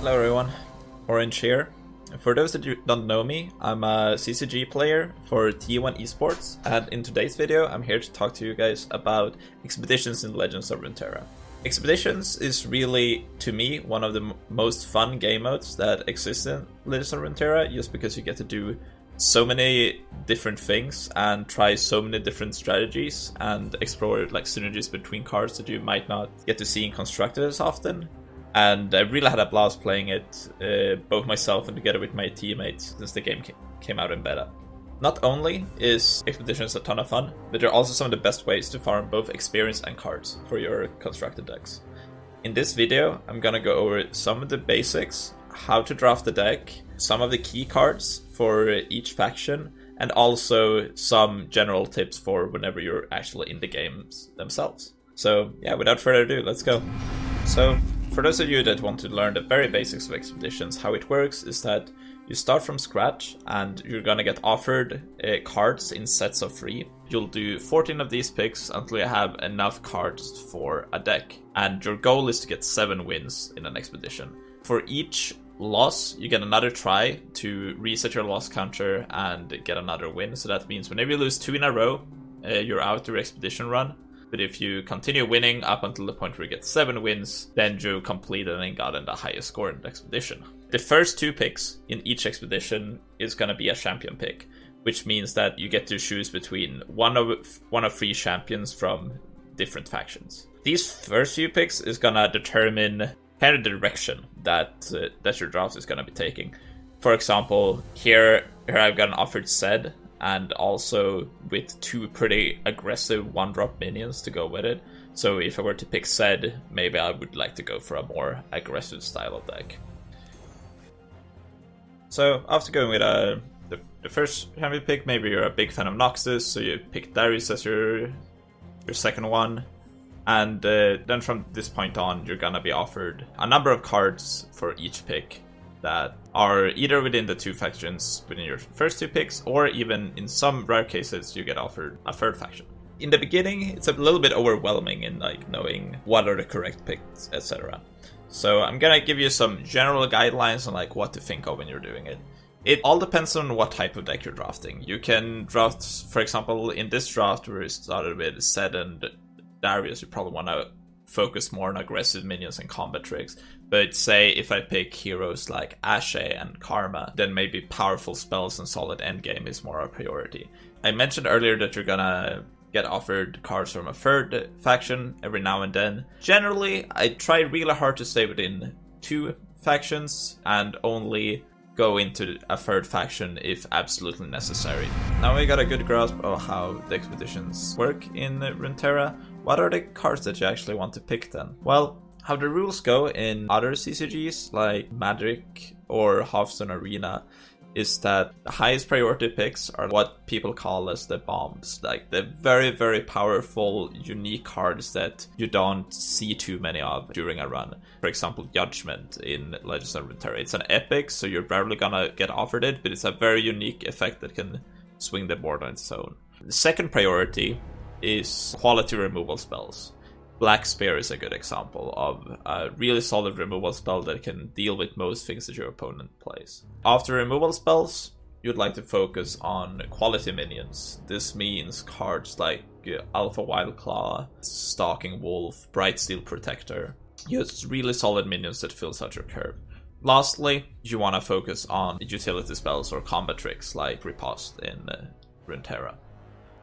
Hello everyone, Orange here. For those that don't know me, I'm a CCG player for T1 Esports, and in today's video I'm here to talk to you guys about Expeditions in Legends of Runeterra. Expeditions is really, to me, one of the most fun game modes that exists in Legends of Runeterra, just because you get to do so many different things and try so many different strategies and explore like synergies between cards that you might not get to see in Constructed as often. And I really had a blast playing it, both myself and together with my teammates, since the game came out in beta. Not only is Expeditions a ton of fun, but they're also some of the best ways to farm both experience and cards for your constructed decks. In this video, I'm gonna go over some of the basics, how to draft the deck, some of the key cards for each faction, and also some general tips for whenever you're actually in the games themselves. So yeah, without further ado, let's go. So for those of you that want to learn the very basics of Expeditions, how it works is that you start from scratch and you're gonna get offered cards in sets of 3. You'll do 14 of these picks until you have enough cards for a deck. And your goal is to get 7 wins in an expedition. For each loss, you get another try to reset your loss counter and get another win. So that means whenever you lose 2 in a row, you're out your expedition run. But if you continue winning up until the point where you get 7 wins, then you completed and gotten the highest score in the expedition. The first 2 picks in each expedition is going to be a champion pick, which means that you get to choose between one of 3 champions from different factions. These first few picks is going to determine kind of the direction that your draft is going to be taking. For example, here I've gotten offered Zed, and also with 2 pretty aggressive 1-drop minions to go with it. So if I were to pick Zed, maybe I would like to go for a more aggressive style of deck. So after going with the first champion pick, maybe you're a big fan of Noxus, so you pick Darius as your second one. And then from this point on, you're gonna be offered a number of cards for each pick that are either within the 2 factions within your first 2 picks, or even in some rare cases, you get offered a third faction. In the beginning, it's a little bit overwhelming in like knowing what are the correct picks, etc. So I'm gonna give you some general guidelines on like what to think of when you're doing it. It all depends on what type of deck you're drafting. You can draft, for example, in this draft where we started with Zed and Darius, you probably want to focus more on aggressive minions and combat tricks. But say if I pick heroes like Ashe and Karma, then maybe powerful spells and solid endgame is more a priority. I mentioned earlier that you're gonna get offered cards from a third faction every now and then. Generally, I try really hard to stay within 2 factions and only go into a third faction if absolutely necessary. Now we got a good grasp of how the expeditions work in Runeterra. What are the cards that you actually want to pick then? Well, how the rules go in other CCGs like Magic or Hearthstone Arena is that the highest priority picks are what people call as the bombs, like the very, very powerful, unique cards that you don't see too many of during a run. For example, Judgment in Legends of Runeterra. It's an epic, so you're rarely gonna get offered it, but it's a very unique effect that can swing the board on its own. The second priority is quality removal spells. Black Spear is a good example of a really solid removal spell that can deal with most things that your opponent plays. After removal spells, you'd like to focus on quality minions. This means cards like Alpha Wildclaw, Stalking Wolf, Bright Steel Protector. Just really solid minions that fills out your curve. Lastly, you want to focus on utility spells or combat tricks like Riposte in Runeterra.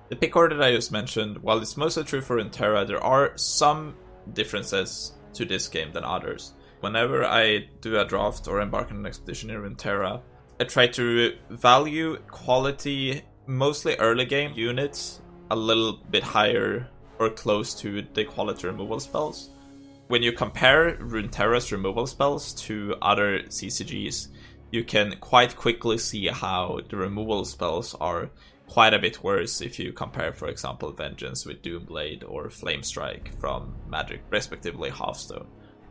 The pick order that I just mentioned, while it's mostly true for Runeterra, there are some differences to this game than others. Whenever I do a draft or embark on an expedition in Runeterra, I try to value quality, mostly early game units, a little bit higher or close to the quality removal spells. When you compare Runeterra's removal spells to other CCGs, you can quite quickly see how the removal spells are quite a bit worse if you compare, for example, Vengeance with Doomblade or Flamestrike from Magic, respectively Hearthstone.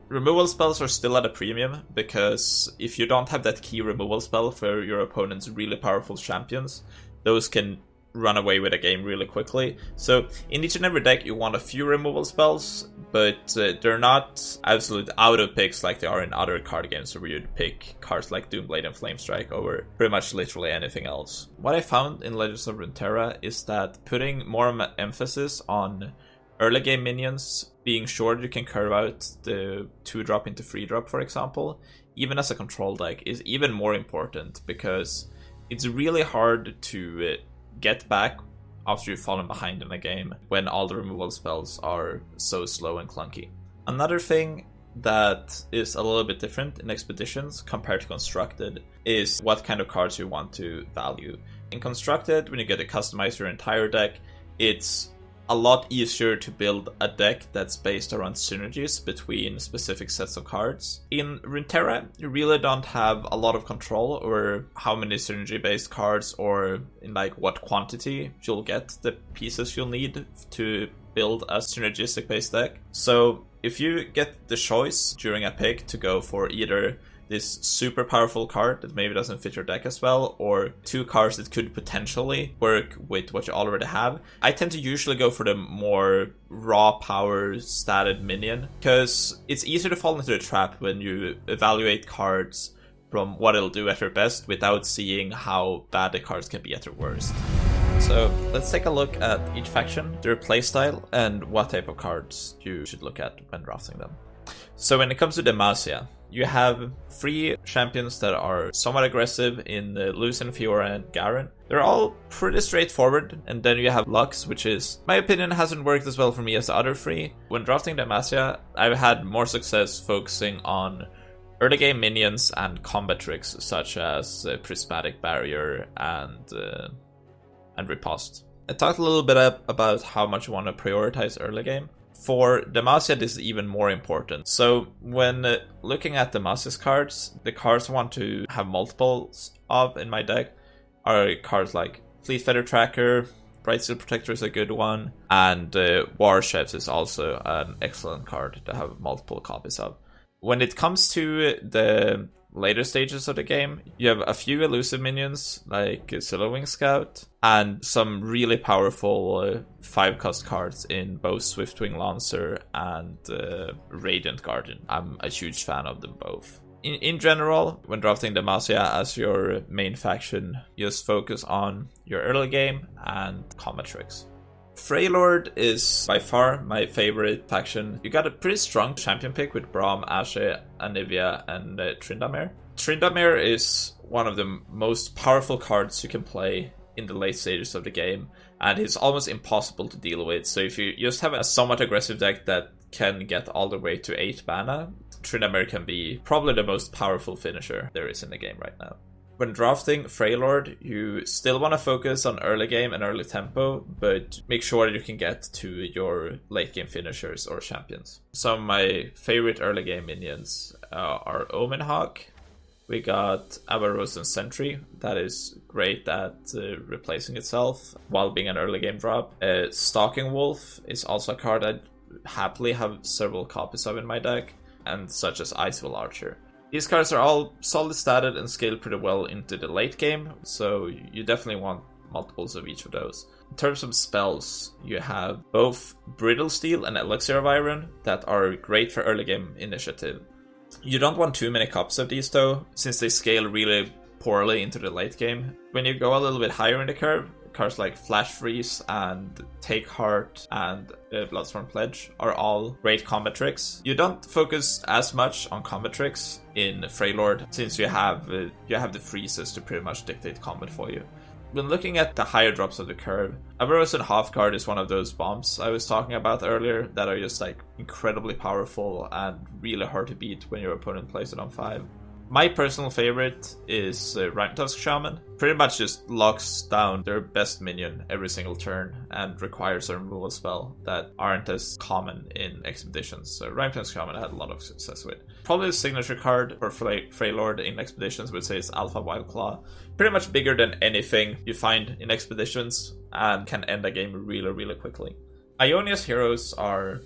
Removal spells are still at a premium, because if you don't have that key removal spell for your opponent's really powerful champions, those can run away with a game really quickly. So in each and every deck you want a few removal spells, but they're not absolute auto picks like they are in other card games where you'd pick cards like Doomblade and Flamestrike over pretty much literally anything else. What I found in Legends of Runeterra is that putting more emphasis on early game minions, being sure you can curve out the 2-drop into 3-drop, for example, even as a control deck, is even more important, because it's really hard to get back after you've fallen behind in a game when all the removal spells are so slow and clunky. Another thing that is a little bit different in Expeditions compared to Constructed is what kind of cards you want to value. In Constructed, when you get to customize your entire deck, it's a lot easier to build a deck that's based around synergies between specific sets of cards. In Runeterra, you really don't have a lot of control over how many synergy-based cards or in like what quantity you'll get the pieces you'll need to build a synergistic-based deck. So if you get the choice during a pick to go for either this super powerful card that maybe doesn't fit your deck as well, or 2 cards that could potentially work with what you already have, I tend to usually go for the more raw power statted minion, because it's easier to fall into the trap when you evaluate cards from what it'll do at their best without seeing how bad the cards can be at their worst. So let's take a look at each faction, their playstyle, and what type of cards you should look at when drafting them. So when it comes to Demacia, you have 3 champions that are somewhat aggressive in Lucien, Fiora, and Garen. They're all pretty straightforward, and then you have Lux, which is, my opinion, hasn't worked as well for me as the other 3. When drafting Demacia, I've had more success focusing on early game minions and combat tricks such as Prismatic Barrier and Riposte. I talked a little bit about how much you want to prioritize early game. For Demacia, this is even more important. So when looking at Demacia's cards, the cards I want to have multiples of in my deck are cards like Fleet Feather Tracker, Bright Steel Protector is a good one, and War Chefs is also an excellent card to have multiple copies of. When it comes to the later stages of the game, you have a few elusive minions like Silverwing Scout, and some really powerful 5-cost cards in both Swiftwing Lancer and Radiant Guardian. I'm a huge fan of them both. In general, when drafting Demacia as your main faction, just focus on your early game and combat tricks. Frejlord is by far my favorite faction. You got a pretty strong champion pick with Braum, Ashe, Anivia, and Tryndamere. Tryndamere is one of the most powerful cards you can play in the late stages of the game, and it's almost impossible to deal with. So if you just have a somewhat aggressive deck that can get all the way to 8 mana, Tryndamere can be probably the most powerful finisher there is in the game right now. When drafting Frejlord, you still want to focus on early game and early tempo, but make sure you can get to your late game finishers or champions. Some of my favorite early game minions are Omenhawk. We got Avarosan Sentry, that is great at replacing itself while being an early game drop. Stalking Wolf is also a card I'd happily have several copies of in my deck, and such as Iceville Archer. These cards are all solid statted and scale pretty well into the late game, so you definitely want multiples of each of those. In terms of spells, you have both Brittle Steel and Elixir of Iron that are great for early game initiative. You don't want too many copies of these though, since they scale really poorly into the late game. When you go a little bit higher in the curve, cards like Flash Freeze and Take Heart and Bloodsworn Pledge are all great combat tricks. You don't focus as much on combat tricks in Frejlord, since you have the freezes to pretty much dictate combat for you. When looking at the higher drops of the curve, Avarosan Halfguard is one of those bombs I was talking about earlier that are just like incredibly powerful and really hard to beat when your opponent plays it on 5. My personal favorite is Rhymetusk Shaman. Pretty much just locks down their best minion every single turn and requires a removal spell that aren't as common in Expeditions. So Rhymetusk Shaman I had a lot of success with. Probably the signature card for Frejlord in Expeditions would say is Alpha Wildclaw. Pretty much bigger than anything you find in Expeditions and can end a game really, really quickly. Ionia's heroes are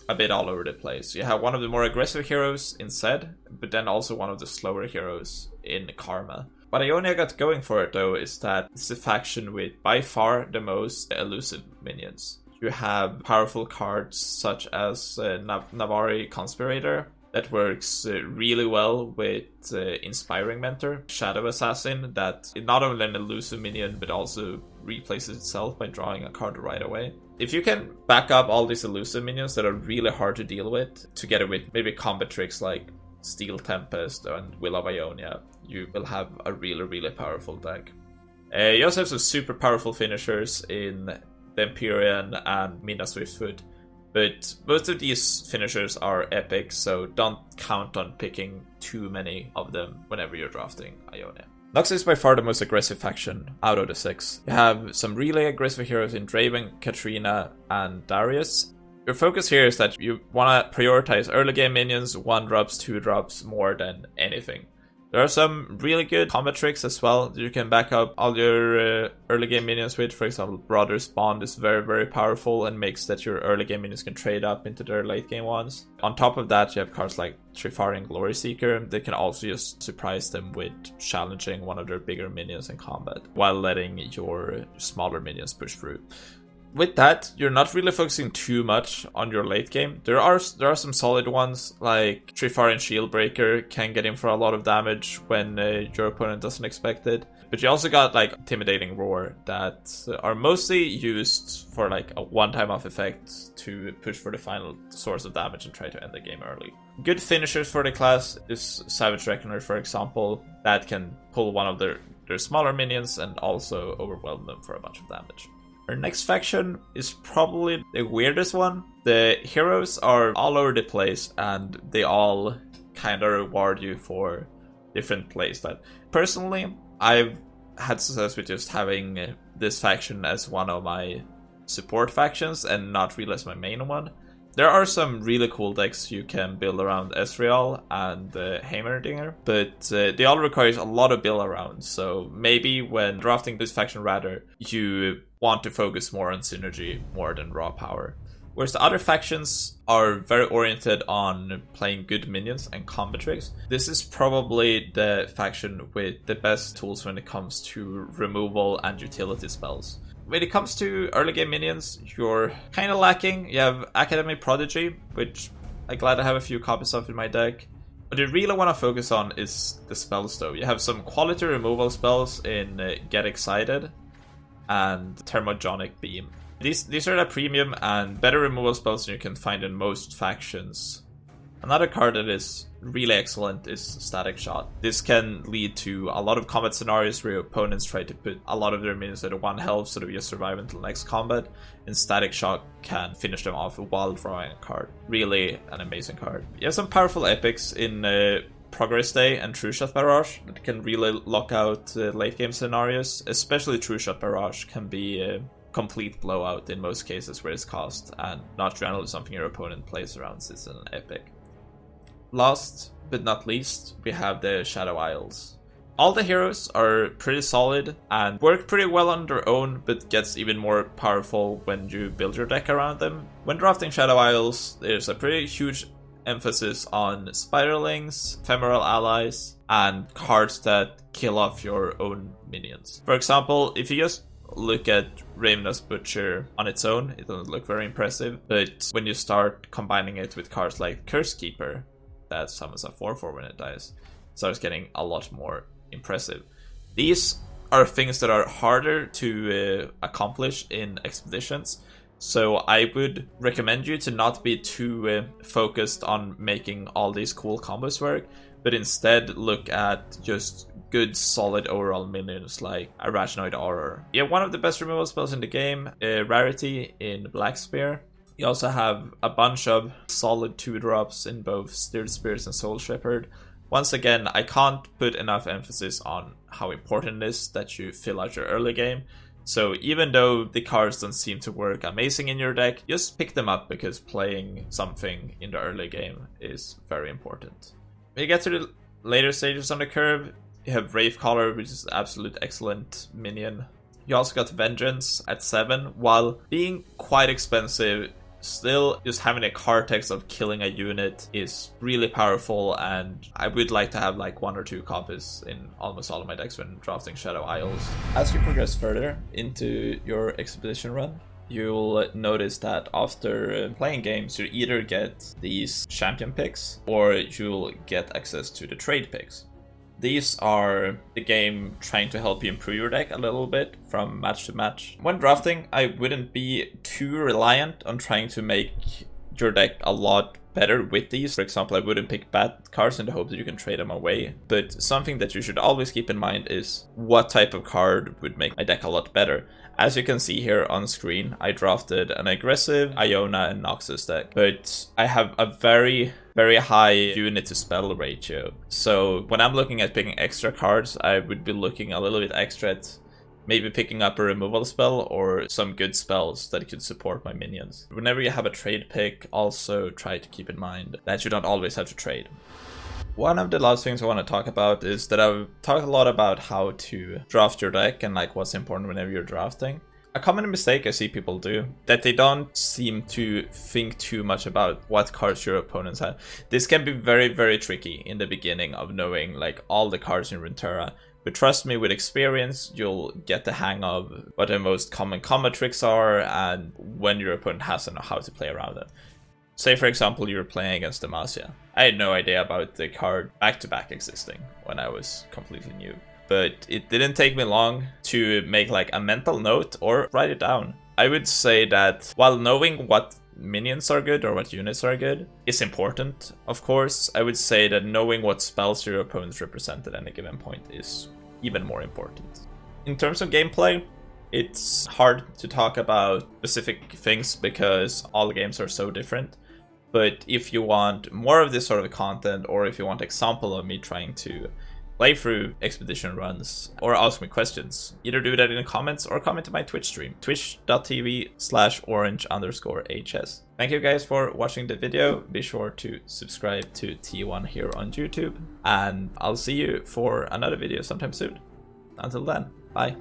a bit all over the place. You have one of the more aggressive heroes in Zed, but then also one of the slower heroes in Karma. What Ionia got going for it though is that it's the faction with by far the most elusive minions. You have powerful cards such as Navari Conspirator that works really well with Inspiring Mentor, Shadow Assassin, that is not only an elusive minion but also replaces itself by drawing a card right away. If you can back up all these elusive minions that are really hard to deal with, together with maybe combat tricks like Steel Tempest and Will of Ionia, you will have a really powerful deck. You also have some super powerful finishers in the Empyrean and Mina Swiftfoot, but most of these finishers are epic, so don't count on picking too many of them whenever you're drafting Ionia. Noxus is by far the most aggressive faction out of the 6. You have some really aggressive heroes in Draven, Katrina, and Darius. Your focus here is that you want to prioritize early game minions, 1-drops, 2-drops more than anything. There are some really good combat tricks as well that you can back up all your early game minions with. For example, Brothers Bond is very powerful and makes that your early game minions can trade up into their late game ones. On top of that, you have cards like Trifarian Glory Seeker. They can also just surprise them with challenging one of their bigger minions in combat while letting your smaller minions push through. With that, you're not really focusing too much on your late game. There are some solid ones, like Trifarian Shieldbreaker can get in for a lot of damage when your opponent doesn't expect it. But you also got like Intimidating Roar that are mostly used for like a one-time off effect to push for the final source of damage and try to end the game early. Good finishers for the class is Savage Reckoner, for example, that can pull one of their smaller minions and also overwhelm them for a bunch of damage. Our next faction is probably the weirdest one. The heroes are all over the place and they all kind of reward you for different playstyle. Personally, I've had success with just having this faction as one of my support factions and not really as my main one. There are some really cool decks you can build around Ezreal and Heimerdinger, but they all require a lot of build around, so maybe when drafting this faction rather, you want to focus more on synergy more than raw power. Whereas the other factions are very oriented on playing good minions and combat tricks. This is probably the faction with the best tools when it comes to removal and utility spells. When it comes to early game minions, you're kind of lacking. You have Academy Prodigy, which I'm glad I have a few copies of in my deck. What you really want to focus on is the spells though. You have some quality removal spells in Get Excited and Thermogenic Beam. These are the premium and better removal spells than you can find in most factions. Another card that is really excellent is Static Shot. This can lead to a lot of combat scenarios where your opponents try to put a lot of their minions at 1 health so that you survive until next combat, and Static Shot can finish them off while drawing a card. Really an amazing card. You have some powerful epics in Progress Day and True Shot Barrage that can really lock out late game scenarios. Especially True Shot Barrage can be a complete blowout in most cases where it's cost and not generally something your opponent plays around since it's an epic. Last but not least, we have the Shadow Isles. All the heroes are pretty solid and work pretty well on their own, but gets even more powerful when you build your deck around them. When drafting Shadow Isles, there's a pretty huge emphasis on Spiralings, Ephemeral Allies, and cards that kill off your own minions. For example, if you just look at Ravenous Butcher on its own, it doesn't look very impressive, but when you start combining it with cards like Curse Keeper, that summons a 4/4 when it dies, starts getting a lot more impressive. These are things that are harder to accomplish in expeditions, so I would recommend you to not be too focused on making all these cool combos work, but instead look at just good solid overall minions like Arachnoid Auror. You have one of the best removal spells in the game, Rarity in Black Spear. You also have a bunch of solid 2-drops in both Steered Spirits and Soul Shepherd. Once again, I can't put enough emphasis on how important it is that you fill out your early game. So even though the cards don't seem to work amazing in your deck, just pick them up because playing something in the early game is very important. When you get to the later stages on the curve, you have Wraithcaller, which is an absolute excellent minion. You also got Vengeance at 7, while being quite expensive, Still, just having a card text of killing a unit is really powerful, and I would like to have like 1 or 2 copies in almost all of my decks when drafting Shadow Isles. As you progress further into your expedition run, you'll notice that after playing games, you either get these champion picks or you'll get access to the trade picks. These are the game trying to help you improve your deck a little bit from match to match. When drafting, I wouldn't be too reliant on trying to make your deck a lot better with these. For example, I wouldn't pick bad cards in the hope that you can trade them away. But something that you should always keep in mind is what type of card would make my deck a lot better. As you can see here on screen, I drafted an aggressive Ionia and Noxus deck, but I have a very high unit to spell ratio. So when I'm looking at picking extra cards, I would be looking a little bit extra at maybe picking up a removal spell or some good spells that could support my minions. Whenever you have a trade pick, also try to keep in mind that you don't always have to trade. One of the last things I want to talk about is that I've talked a lot about how to draft your deck and like what's important whenever you're drafting. A common mistake I see people do, that they don't seem to think too much about what cards your opponents have. This can be very tricky in the beginning of knowing like all the cards in Runeterra. But trust me, with experience, you'll get the hang of what the most common combat tricks are and when your opponent has to know how to play around them. Say for example you were playing against Demacia. I had no idea about the card back-to-back existing when I was completely new. But it didn't take me long to make like a mental note or write it down. I would say that while knowing what minions are good or what units are good is important, of course, I would say that knowing what spells your opponents represent at any given point is even more important. In terms of gameplay, it's hard to talk about specific things because all games are so different. But if you want more of this sort of content, or if you want an example of me trying to play through expedition runs, or ask me questions, either do that in the comments or comment to my Twitch stream, twitch.tv/orange_hs. Thank you guys for watching the video. Be sure to subscribe to T1 here on YouTube, and I'll see you for another video sometime soon. Until then, bye.